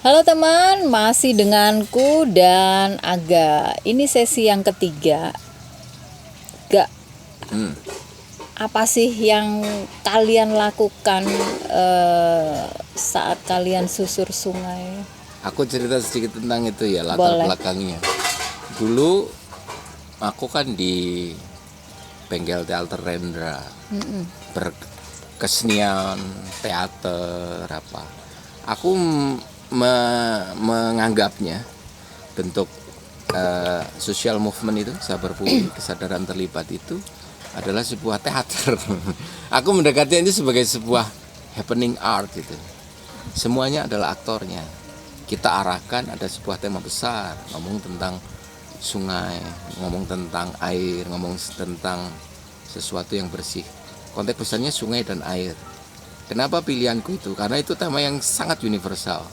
Halo teman, masih denganku dan Aga. Ini sesi yang ketiga. Gak, apa sih yang kalian lakukan saat kalian susur sungai? Aku cerita sedikit tentang itu ya, latar Boleh. belakangnya. Dulu aku kan di bengkel teater Rendra, berkesenian, teater apa. Aku menganggapnya bentuk social movement itu, sabar pulih, kesadaran terlibat itu adalah sebuah teater. Aku mendekatnya ini sebagai sebuah happening art gitu. Semuanya adalah aktornya. Kita arahkan ada sebuah tema besar, ngomong tentang sungai, ngomong tentang air, ngomong tentang sesuatu yang bersih. Konteks besarnya sungai dan air. Kenapa pilihanku itu? Karena itu tema yang sangat universal.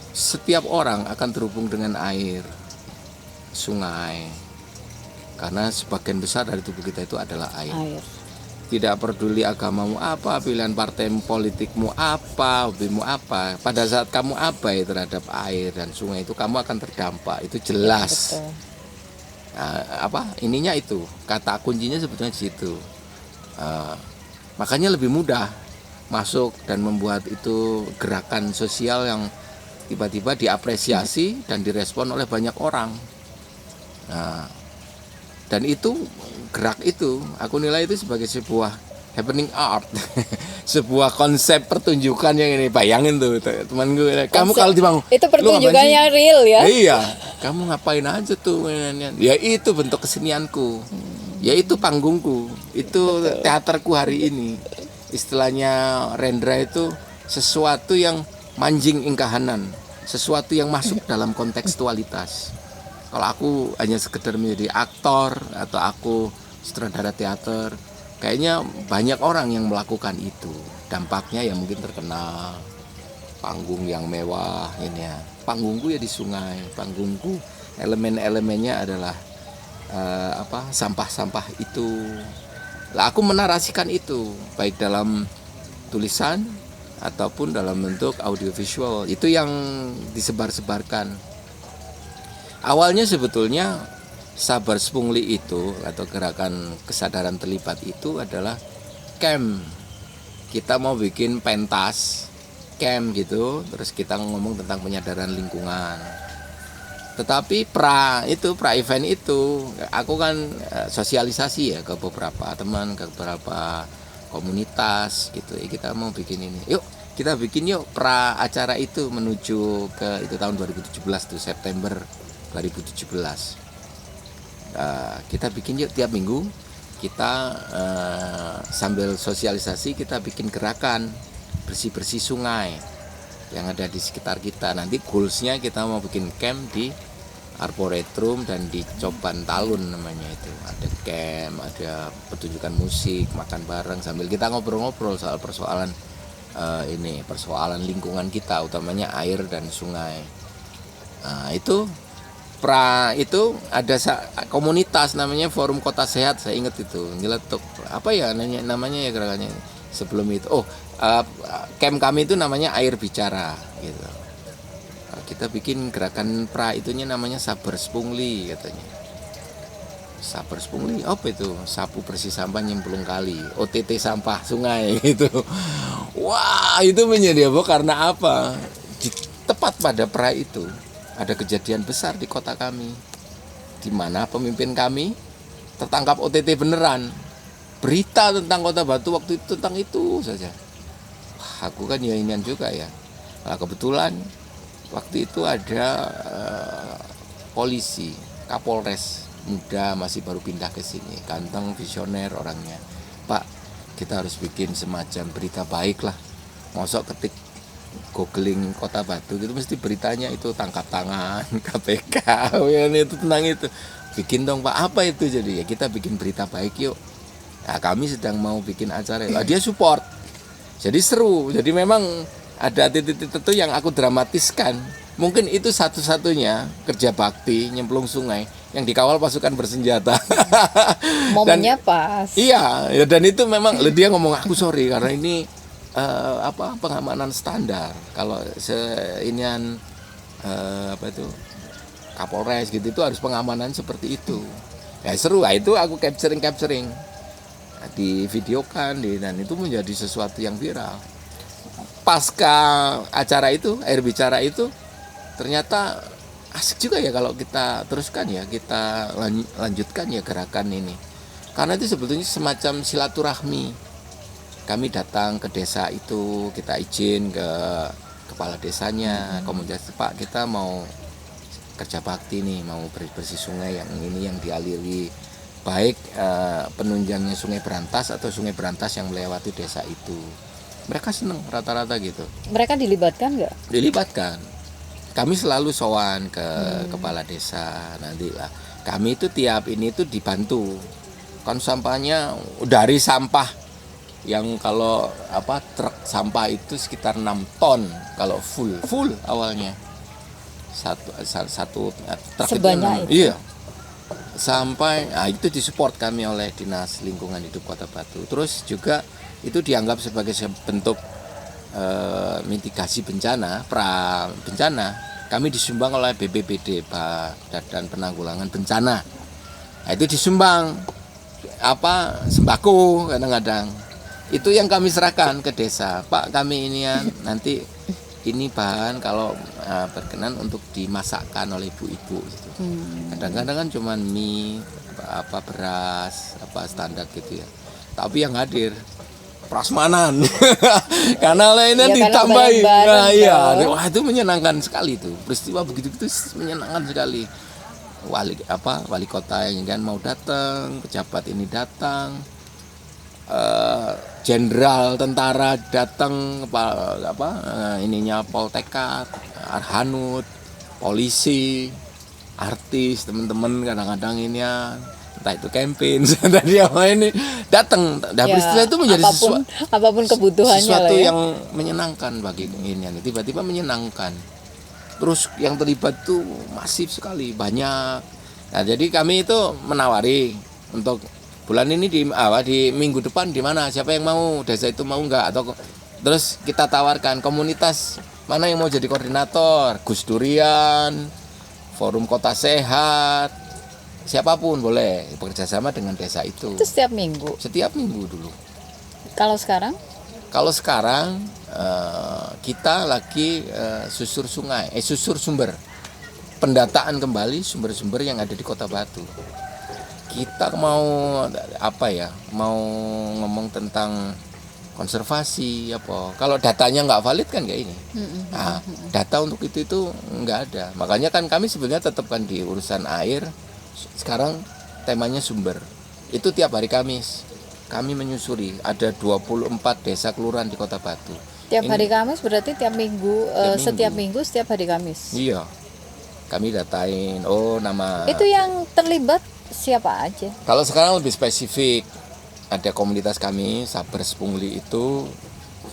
Setiap orang akan terhubung dengan air, sungai. Karena sebagian besar dari tubuh kita itu adalah air. Tidak peduli agamamu apa, pilihan partai politikmu apa, hobimu apa. Pada saat kamu abai terhadap air dan sungai itu, kamu akan terdampak. Itu jelas. Betul. Ininya itu, kata kuncinya sebetulnya di situ. Makanya lebih mudah masuk dan membuat itu gerakan sosial yang tiba-tiba diapresiasi dan direspon oleh banyak orang. Dan itu gerak itu aku nilai itu sebagai sebuah happening art. Sebuah konsep pertunjukan yang ini, bayangin tuh teman gue, kamu kalau dibangun itu pertunjukannya real ya. Iya, kamu ngapain aja tuh? Ya itu bentuk kesenianku, ya itu panggungku, itu teaterku hari ini. Istilahnya Rendra itu sesuatu yang manjing ingkahanan, sesuatu yang masuk dalam kontekstualitas. Kalau aku hanya sekedar menjadi aktor atau aku sutradara teater, kayaknya banyak orang yang melakukan itu. Dampaknya ya mungkin terkenal, panggung yang mewah ini ya. Panggungku ya di sungai, panggungku elemen-elemennya adalah sampah-sampah itu. Lah aku menarasikan itu baik dalam tulisan ataupun dalam bentuk audiovisual. Itu yang disebar-sebarkan. Awalnya sebetulnya Sabar Spungli itu atau gerakan kesadaran terlibat itu adalah camp. Kita mau bikin pentas camp gitu, terus kita ngomong tentang penyadaran lingkungan. Tetapi pra event itu aku kan sosialisasi ya ke beberapa teman, ke beberapa komunitas gitu. Kita mau bikin ini. Yuk, kita bikin yuk pra acara itu menuju ke itu tahun 2017 tuh September 2017. Kita bikin yuk tiap minggu kita sambil sosialisasi kita bikin gerakan bersih-bersih sungai yang ada di sekitar kita. Nanti goalsnya kita mau bikin camp di Arboretum dan di Coban Talun namanya itu. Ada camp, ada pertunjukan musik, makan bareng sambil kita ngobrol-ngobrol soal persoalan persoalan lingkungan kita, utamanya air dan sungai. Itu itu ada komunitas namanya Forum Kota Sehat, saya ingat itu nyeletuk apa ya namanya ya gerakannya sebelum itu camp kami itu namanya Air Bicara gitu. Kita bikin gerakan itunya namanya Sabar Spungli katanya. Sabar Spungli apa itu? Sapu bersih sampah nyemplung kali, OTT sampah sungai gitu. Wah, itu menjadi apa karena apa? Tepat pada itu ada kejadian besar di kota kami, di mana pemimpin kami tertangkap OTT beneran. Berita tentang Kota Batu waktu itu tentang itu saja. Wah, aku kan ya inian juga ya. Nah, kebetulan waktu itu ada polisi, Kapolres muda masih baru pindah ke sini, ganteng, visioner orangnya. Pak, kita harus bikin semacam berita baik lah. Mosok ketik googling Kota Batu gitu mesti beritanya itu tangkap tangan KPK itu tentang itu. Bikin dong Pak, apa itu? Jadi ya kita bikin berita baik yuk. Nah, kami sedang mau bikin acara. Dia support. Jadi seru. Jadi memang ada titik-titik tertentu yang aku dramatiskan. Mungkin itu satu-satunya kerja bakti nyemplung sungai yang dikawal pasukan bersenjata. Momennya pas. Iya, dan itu memang dia ngomong aku sorry karena ini pengamanan standar. Kalau inian apa itu Kapolres gitu itu harus pengamanan seperti itu. Ya seru, itu aku capturing divideokan dan itu menjadi sesuatu yang viral. Pasca acara itu, air bicara itu, ternyata asik juga ya kalau kita teruskan ya, kita lanjutkan ya gerakan ini. Karena itu sebetulnya semacam silaturahmi. Kami datang ke desa itu, kita izin ke kepala desanya, komunitas, Pak kita mau kerja bakti nih, mau bersih sungai yang ini yang dialiri, baik penunjangnya Sungai Berantas atau Sungai Berantas yang melewati desa itu. Mereka seneng rata-rata gitu. Mereka dilibatkan nggak? Dilibatkan. Kami selalu sowan ke kepala desa nantilah. Kami itu tiap ini tuh dibantu. Kan sampahnya dari sampah yang kalau truk sampah itu sekitar 6 ton kalau full awalnya. Satu truk sebanyak itu. Iya. Sampai itu disupport kami oleh Dinas Lingkungan Hidup Kota Batu. Terus juga itu dianggap sebagai bentuk mitigasi bencana, pra bencana. Kami disumbang oleh BPBD, Badan Penanggulangan Bencana. Nah, itu disumbang sembako kadang-kadang. Itu yang kami serahkan ke desa. Pak, kami ini nanti ini bahan kalau berkenan untuk dimasakkan oleh ibu-ibu gitu. Kadang-kadang kan cuma mie, beras, standar gitu ya. Tapi yang hadir prasmanan karena lainnya ditambahi. Nah, iya, wah itu menyenangkan sekali tuh. Peristiwa begitu itu menyenangkan sekali. Wali kota yang kan mau datang, pejabat ini datang, jenderal tentara datang, ininya Poltekat, Arhanut, polisi, artis, teman-teman kadang-kadang ini ya. Entah itu campaign tadi ini datang. Peristiwa itu menjadi apapun kebutuhannya sesuatu ya. yang menyenangkan bagi ini. Tiba-tiba menyenangkan. Terus yang terlibat tuh masif sekali, banyak. Nah, jadi kami itu menawari untuk bulan ini di minggu depan di mana, siapa yang mau, desa itu mau enggak, atau terus kita tawarkan komunitas mana yang mau jadi koordinator, Gus Durian, Forum Kota Sehat, siapapun boleh bekerja sama dengan desa itu. Itu setiap minggu. Setiap minggu dulu. Kalau sekarang? Kalau sekarang kita lagi susur sumber, pendataan kembali sumber-sumber yang ada di Kota Batu. Kita mau mau ngomong tentang konservasi Kalau datanya nggak valid kan kayak ini. Nah, data untuk itu nggak ada. Makanya kan kami sebenarnya tetap kan di urusan air. Sekarang temanya sumber. Itu tiap hari Kamis kami menyusuri, ada 24 desa kelurahan di Kota Batu. Tiap hari Kamis berarti tiap minggu, setiap minggu setiap hari Kamis. Iya. Kami datain nama. Itu yang terlibat siapa aja? Kalau sekarang lebih spesifik. Ada komunitas kami Sabers Pungli itu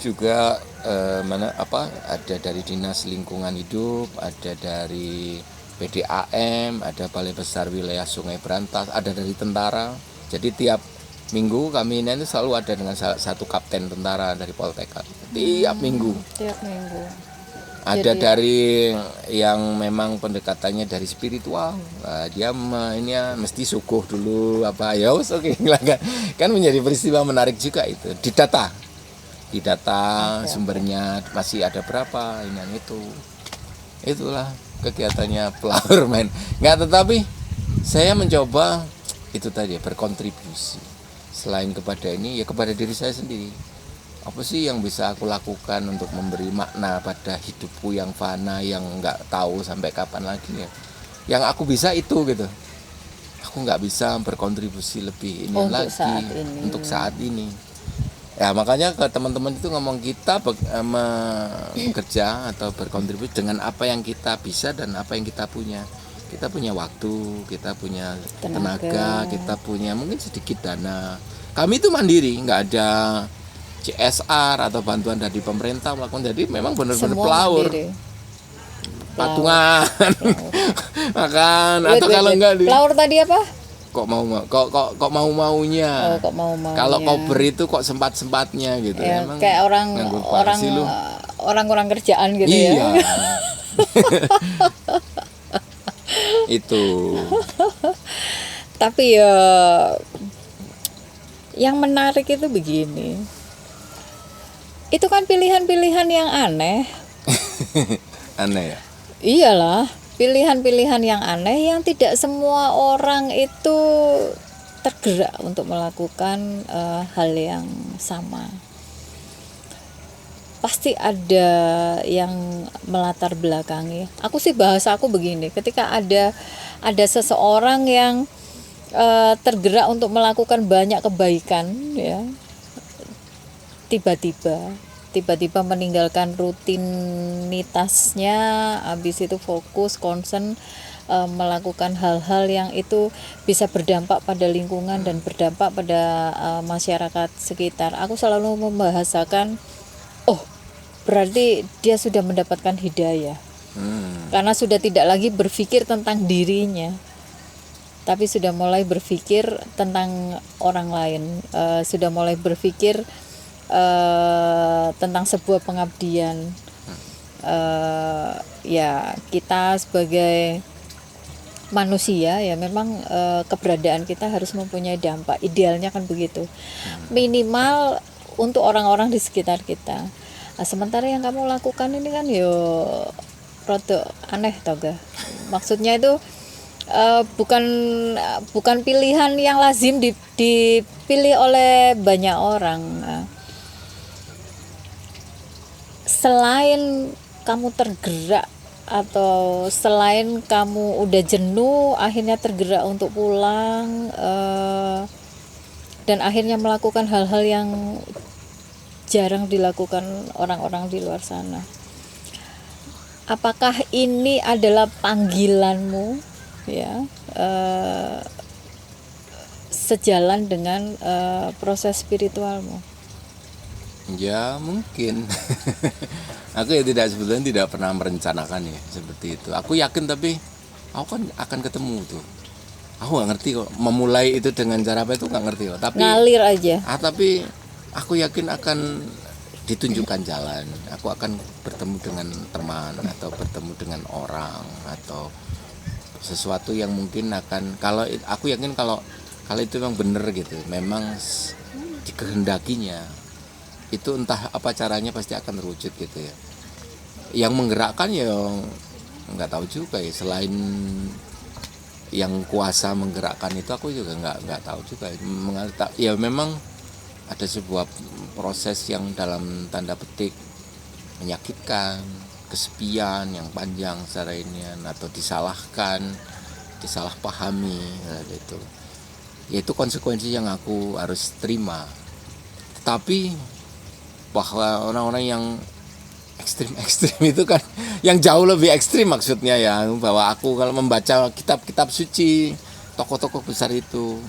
juga ada dari Dinas Lingkungan Hidup, ada dari PDAM, ada Balai Besar Wilayah Sungai Berantas, ada dari tentara. Jadi tiap minggu kami ini selalu ada dengan satu kapten tentara dari Poltekat. Tiap minggu. Tiap minggu. Ada dari yang memang pendekatannya dari spiritual. Nah, dia mesti sukuh dulu kan menjadi peristiwa menarik juga itu. Didata sumbernya masih ada berapa ini yang itu. Itulah kegiatannya Flower Man. Tetapi saya mencoba itu tadi berkontribusi. Selain kepada ini ya kepada diri saya sendiri. Apa sih yang bisa aku lakukan untuk memberi makna pada hidupku yang fana, yang nggak tahu sampai kapan lagi ya. Yang aku bisa itu gitu. Aku nggak bisa berkontribusi lebih untuk saat ini. Ya makanya ke teman-teman itu ngomong kita bekerja atau berkontribusi dengan apa yang kita bisa dan apa yang kita punya. Kita punya waktu, kita punya tenaga, kita punya mungkin sedikit dana. Kami itu mandiri, nggak ada CSR atau bantuan dari pemerintah melakukan. Jadi memang benar-benar pelaur, patungan, makan atau kalau enggak pelaur tadi apa? kok mau-maunya. Kok mau-maunya. Kalau kober itu kok sempat-sempatnya gitu. Ya, Emang kayak orang-orang kerjaan gitu ya. iya. Itu. Tapi ya yang menarik itu begini. Itu kan pilihan-pilihan yang aneh. Aneh ya. Iyalah, pilihan-pilihan yang aneh yang tidak semua orang itu tergerak untuk melakukan hal yang sama. Pasti ada yang melatar belakangi. Aku sih bahasa aku begini, ketika ada seseorang yang tergerak untuk melakukan banyak kebaikan, ya, tiba-tiba meninggalkan rutinitasnya, habis itu fokus, concern melakukan hal-hal yang itu bisa berdampak pada lingkungan dan berdampak pada masyarakat sekitar. Aku selalu membahasakan, oh berarti dia sudah mendapatkan hidayah, karena sudah tidak lagi berpikir tentang dirinya, tapi sudah mulai berpikir tentang orang lain, sudah mulai berpikir tentang sebuah pengabdian. Ya kita sebagai manusia ya memang keberadaan kita harus mempunyai dampak, idealnya kan begitu, minimal untuk orang-orang di sekitar kita. Sementara yang kamu lakukan ini kan yo produk aneh toga, maksudnya itu bukan pilihan yang lazim dipilih oleh banyak orang. Selain kamu tergerak atau selain kamu udah jenuh akhirnya tergerak untuk pulang dan akhirnya melakukan hal-hal yang jarang dilakukan orang-orang di luar sana, apakah ini adalah panggilanmu, ya, sejalan dengan proses spiritualmu? Ya mungkin. Aku ya sebetulnya tidak pernah merencanakan ya seperti itu. Aku yakin, tapi aku kan akan ketemu tuh. Aku nggak ngerti kok memulai itu dengan cara apa, itu nggak ngerti kok. Tapi ngalir aja. Tapi aku yakin akan ditunjukkan jalan. Aku akan bertemu dengan teman atau bertemu dengan orang atau sesuatu yang mungkin akan, kalau aku yakin kalau itu memang benar gitu, memang dikehendakinya, itu entah apa caranya pasti akan terwujud gitu ya. Yang menggerakkan ya nggak tahu juga ya, selain yang kuasa menggerakkan itu aku juga nggak tahu juga ya. Memang ada sebuah proses yang dalam tanda petik menyakitkan, kesepian yang panjang secara ini, atau disalahpahami gitu. Yaitu konsekuensi yang aku harus terima. Tapi bahwa orang-orang yang ekstrim itu kan yang jauh lebih ekstrim maksudnya ya, bahwa aku kalau membaca kitab-kitab suci tokoh-tokoh besar itu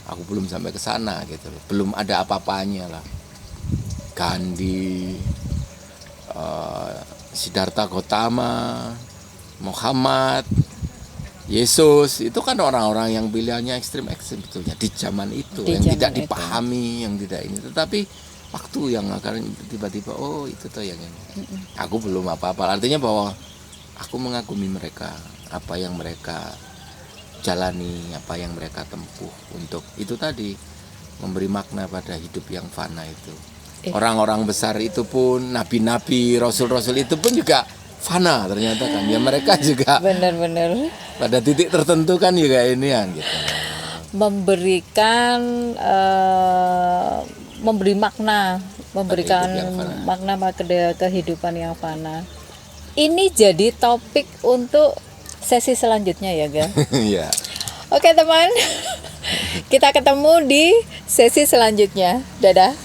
aku belum sampai ke sana gitu, belum ada apa-apanya lah. Gandhi, Siddhartha Gautama, Muhammad, Yesus, itu kan orang-orang yang pilihannya ekstrim betulnya di zaman itu, yang tidak dipahami, yang tidak ini. Tetapi waktu yang akan tiba-tiba, oh itu tuh yang ini. Aku belum apa-apa. Artinya bahwa aku mengagumi mereka, apa yang mereka jalani, apa yang mereka tempuh untuk itu tadi, memberi makna pada hidup yang fana itu. Orang-orang besar itu pun, nabi-nabi, rasul-rasul itu pun juga fana ternyata kan. Ya mereka juga benar-benar pada titik tertentu kan juga ini kan gitu. Memberikan makna pada kehidupan yang fana. Ini jadi topik untuk sesi selanjutnya ya, Ga? Iya. Oke teman, kita ketemu di sesi selanjutnya. Dadah.